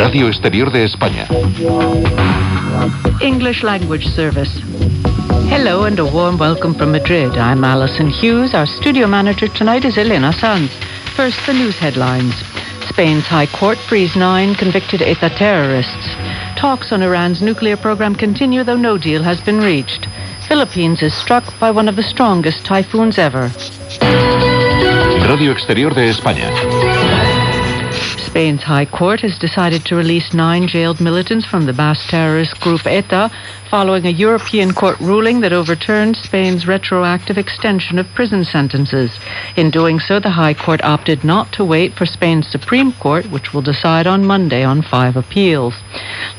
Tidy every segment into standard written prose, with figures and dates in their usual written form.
Radio Exterior de España. English Language Service. Hello and a warm welcome from Madrid. I'm Alison Hughes. Our studio manager tonight is Elena Sanz. First, the news headlines. Spain's High Court frees 9 convicted ETA terrorists. Talks on Iran's nuclear program continue, though no deal has been reached. Philippines is struck by one of the strongest typhoons ever. Radio Exterior de España. Spain's High Court has decided to release 9 jailed militants from the Basque terrorist group ETA following a European court ruling that overturned Spain's retroactive extension of prison sentences. In doing so, the High Court opted not to wait for Spain's Supreme Court, which will decide on Monday on 5 appeals.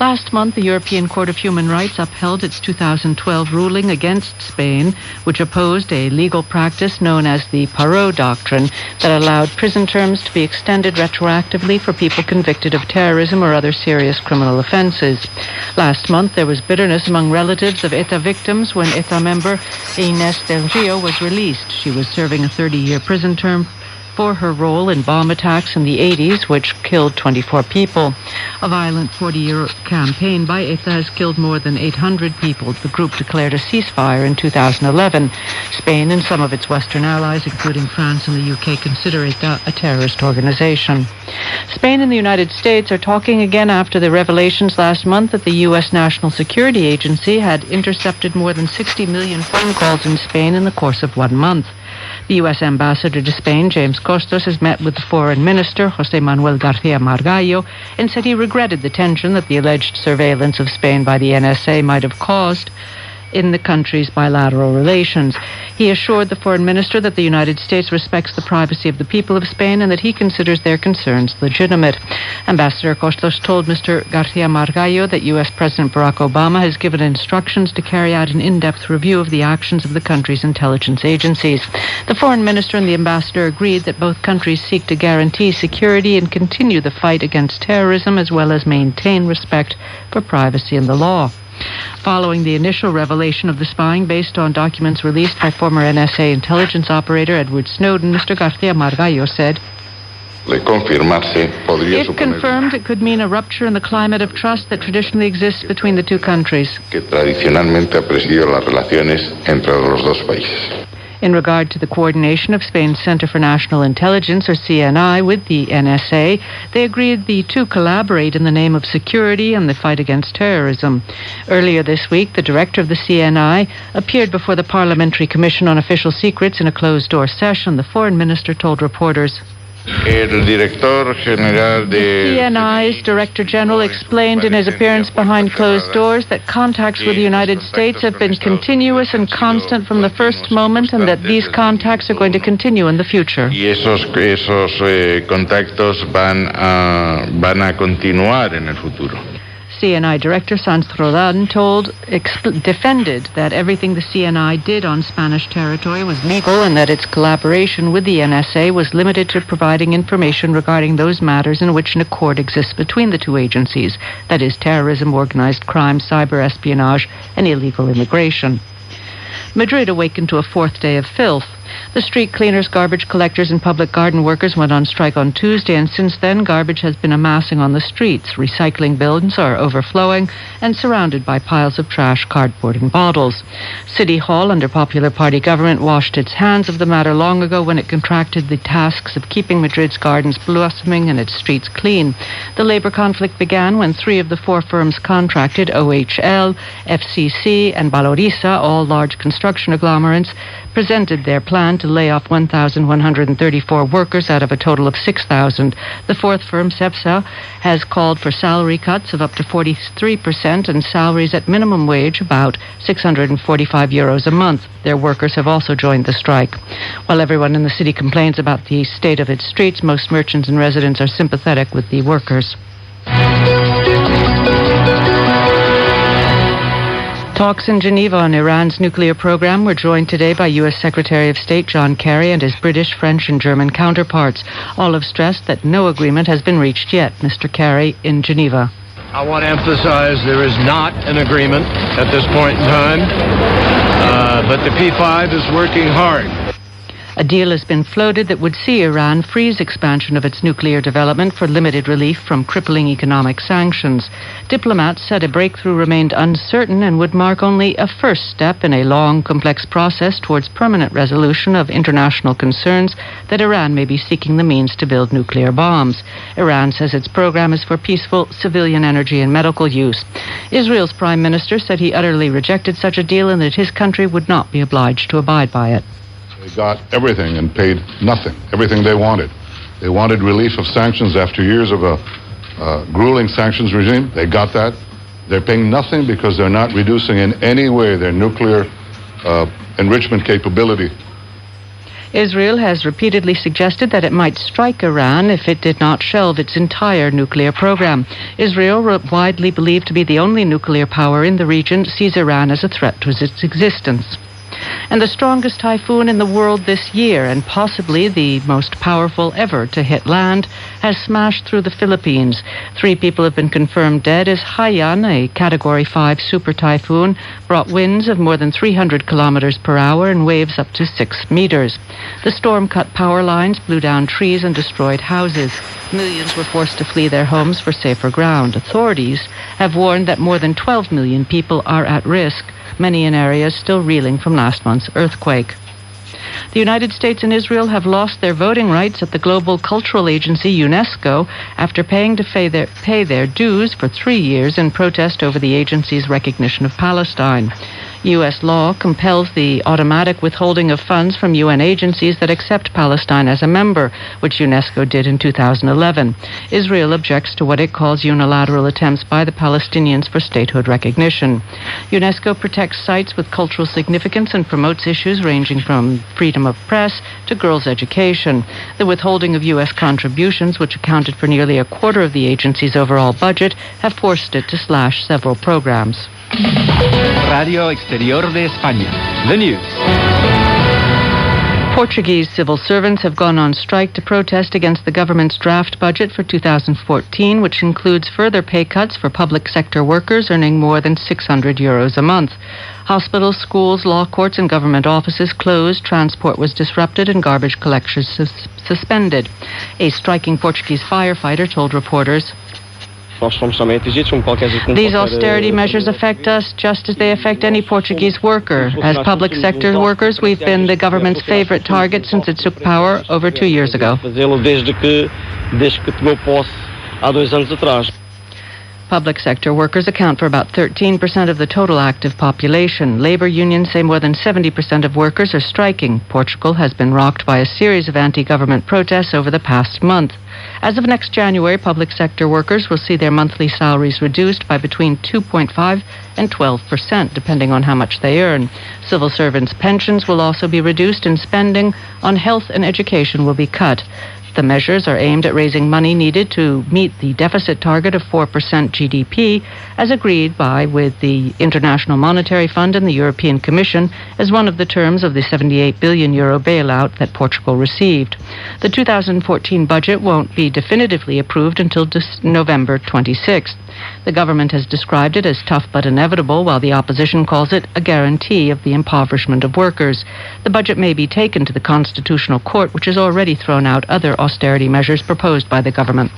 Last month, the European Court of Human Rights upheld its 2012 ruling against Spain, which opposed a legal practice known as the Parot Doctrine that allowed prison terms to be extended retroactively for people convicted of terrorism or other serious criminal offenses. Last month, there was bitterness among relatives of ETA victims when ETA member Inés del Rio was released. She was serving a 30-year prison term for her role in bomb attacks in the 80s, which killed 24 people. A violent 40-year campaign by ETA has killed more than 800 people. The group declared a ceasefire in 2011. Spain and some of its Western allies, including France and the UK, consider ETA a terrorist organization. Spain and the United States are talking again after the revelations last month that the U.S. National Security Agency had intercepted more than 60 million phone calls in Spain in the course of 1 month. The U.S. Ambassador to Spain, James Costos, has met with the Foreign Minister, José Manuel García Margallo, and said he regretted the tension that the alleged surveillance of Spain by the NSA might have caused in the country's bilateral relations. He assured the Foreign Minister that the United States respects the privacy of the people of Spain and that he considers their concerns legitimate. Ambassador Costos told Mr. García Margallo that U.S. President Barack Obama has given instructions to carry out an in-depth review of the actions of the country's intelligence agencies. The Foreign Minister and the Ambassador agreed that both countries seek to guarantee security and continue the fight against terrorism as well as maintain respect for privacy and the law. Following the initial revelation of the spying based on documents released by former NSA intelligence operator Edward Snowden, Mr. García Margallo said, if confirmed, it could mean a rupture in the climate of trust that traditionally exists between the two countries. In regard to the coordination of Spain's Center for National Intelligence, or CNI, with the NSA, they agreed the two collaborate in the name of security and the fight against terrorism. Earlier this week, the director of the CNI appeared before the Parliamentary Commission on Official Secrets in a closed-door session. The Foreign Minister told reporters, the CNI's Director General explained in his appearance behind closed doors that contacts with the United States have been continuous and constant from the first moment and that these contacts are going to continue in the future. Esos contactos van a continuar en el futuro. CNI Director Sanz Rodan defended that everything the CNI did on Spanish territory was legal and that its collaboration with the NSA was limited to providing information regarding those matters in which an accord exists between the two agencies, that is, terrorism, organized crime, cyber espionage, and illegal immigration. Madrid awakened to a 4th day of filth. The street cleaners, garbage collectors, and public garden workers went on strike on Tuesday, and since then, garbage has been amassing on the streets. Recycling bins are overflowing and surrounded by piles of trash, cardboard, and bottles. City Hall, under Popular Party government, washed its hands of the matter long ago when it contracted the tasks of keeping Madrid's gardens blossoming and its streets clean. The labor conflict began when 3 of the 4 firms contracted, OHL, FCC, and Valoriza, all large construction agglomerates, presented their plan to lay off 1,134 workers out of a total of 6,000. The 4th firm, Cepsa, has called for salary cuts of up to 43% and salaries at minimum wage, about €645 a month. Their workers have also joined the strike. While everyone in the city complains about the state of its streets, most merchants and residents are sympathetic with the workers. Talks in Geneva on Iran's nuclear program were joined today by U.S. Secretary of State John Kerry and his British, French, and German counterparts. All have stressed that no agreement has been reached yet. Mr. Kerry in Geneva. I want to emphasize there is not an agreement at this point in time, but the P5 is working hard. A deal has been floated that would see Iran freeze expansion of its nuclear development for limited relief from crippling economic sanctions. Diplomats said a breakthrough remained uncertain and would mark only a first step in a long, complex process towards permanent resolution of international concerns that Iran may be seeking the means to build nuclear bombs. Iran says its program is for peaceful civilian energy and medical use. Israel's prime minister said he utterly rejected such a deal and that his country would not be obliged to abide by it. They got everything and paid nothing, everything they wanted. They wanted relief of sanctions after years of a grueling sanctions regime. They got that. They're paying nothing because they're not reducing in any way their nuclear enrichment capability. Israel has repeatedly suggested that it might strike Iran if it did not shelve its entire nuclear program. Israel, widely believed to be the only nuclear power in the region, sees Iran as a threat to its existence. And the strongest typhoon in the world this year, and possibly the most powerful ever to hit land, has smashed through the Philippines. 3 people have been confirmed dead as Haiyan, a Category 5 super typhoon, brought winds of more than 300 kilometers per hour and waves up to 6 meters. The storm cut power lines, blew down trees, and destroyed houses. Millions were forced to flee their homes for safer ground. Authorities have warned that more than 12 million people are at risk, many in areas still reeling from last month's earthquake. The United States and Israel have lost their voting rights at the global cultural agency UNESCO after paying to pay their dues for 3 years in protest over the agency's recognition of Palestine. U.S. law compels the automatic withholding of funds from UN agencies that accept Palestine as a member, which UNESCO did in 2011. Israel objects to what it calls unilateral attempts by the Palestinians for statehood recognition. UNESCO protects sites with cultural significance and promotes issues ranging from freedom of press to girls' education. The withholding of U.S. contributions, which accounted for nearly a quarter of the agency's overall budget, have forced it to slash several programs. Radio Exterior de España. The news. Portuguese civil servants have gone on strike to protest against the government's draft budget for 2014, which includes further pay cuts for public sector workers earning more than €600 a month. Hospitals, schools, law courts, and government offices closed, transport was disrupted, and garbage collections suspended. A striking Portuguese firefighter told reporters, "These austerity measures affect us just as they affect any Portuguese worker. As public sector workers, we've been the government's favorite target since it took power over 2 years ago." Public sector workers account for about 13% of the total active population. Labor unions say more than 70% of workers are striking. Portugal has been rocked by a series of anti-government protests over the past month. As of next January, public sector workers will see their monthly salaries reduced by between 2.5 and 12%, depending on how much they earn. Civil servants' pensions will also be reduced, and spending on health and education will be cut. The measures are aimed at raising money needed to meet the deficit target of 4% GDP, as agreed with the International Monetary Fund and the European Commission as one of the terms of the €78 billion bailout that Portugal received. The 2014 budget won't be definitively approved until November 26th. The government has described it as tough but inevitable, while the opposition calls it a guarantee of the impoverishment of workers. The budget may be taken to the Constitutional Court, which has already thrown out other austerity measures proposed by the government.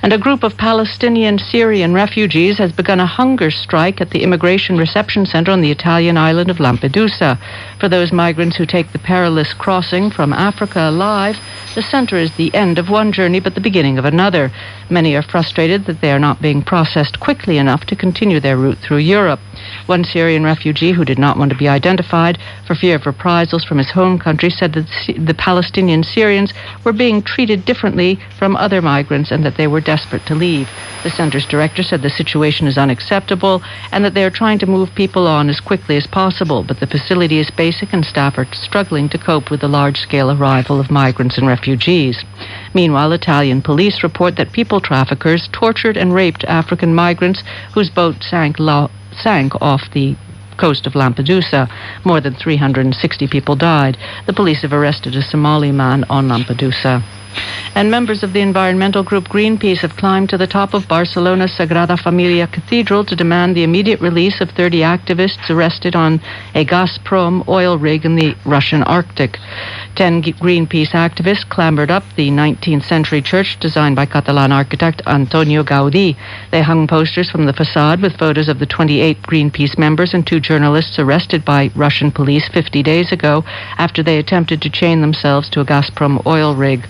And a group of Palestinian Syrian refugees has begun a hunger strike at the immigration reception center on the Italian island of Lampedusa. For those migrants who take the perilous crossing from Africa alive, the center is the end of one journey but the beginning of another. Many are frustrated that they are not being processed quickly enough to continue their route through Europe. One Syrian refugee who did not want to be identified for fear of reprisals from his home country said that the Palestinian Syrians were being treated differently from other migrants and that they were desperate to leave. The center's director said the situation is unacceptable and that they are trying to move people on as quickly as possible, but the facility is basic and staff are struggling to cope with the large-scale arrival of migrants and refugees. Meanwhile, Italian police report that people traffickers tortured and raped African migrants whose boat sank off the coast of Lampedusa. More than 360 people died. The police have arrested a Somali man on Lampedusa. And members of the environmental group Greenpeace have climbed to the top of Barcelona's Sagrada Familia Cathedral to demand the immediate release of 30 activists arrested on a Gazprom oil rig in the Russian Arctic. 10 Greenpeace activists clambered up the 19th century church designed by Catalan architect Antonio Gaudí. They hung posters from the facade with photos of the 28 Greenpeace members and 2 journalists arrested by Russian police 50 days ago after they attempted to chain themselves to a Gazprom oil rig.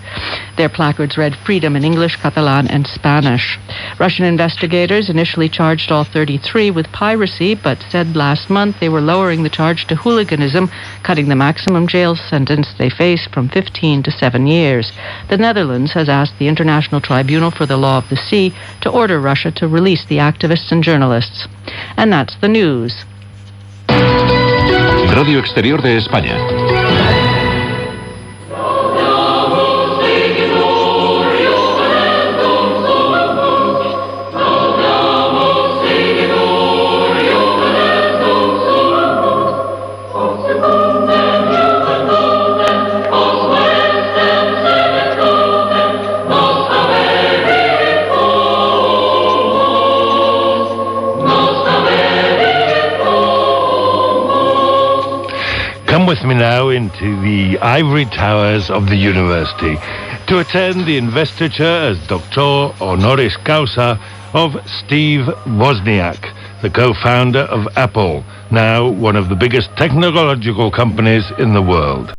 Their placards read "Freedom" in English, Catalan, and Spanish. Russian investigators initially charged all 33 with piracy, but said last month they were lowering the charge to hooliganism, cutting the maximum jail sentence they face from 15 to 7 years. The Netherlands has asked the International Tribunal for the Law of the Sea to order Russia to release the activists and journalists. And that's the news. Radio Exterior de España. Come with me now into the ivory towers of the university to attend the investiture as Doctor Honoris Causa of Steve Wozniak, the co-founder of Apple, now one of the biggest technological companies in the world.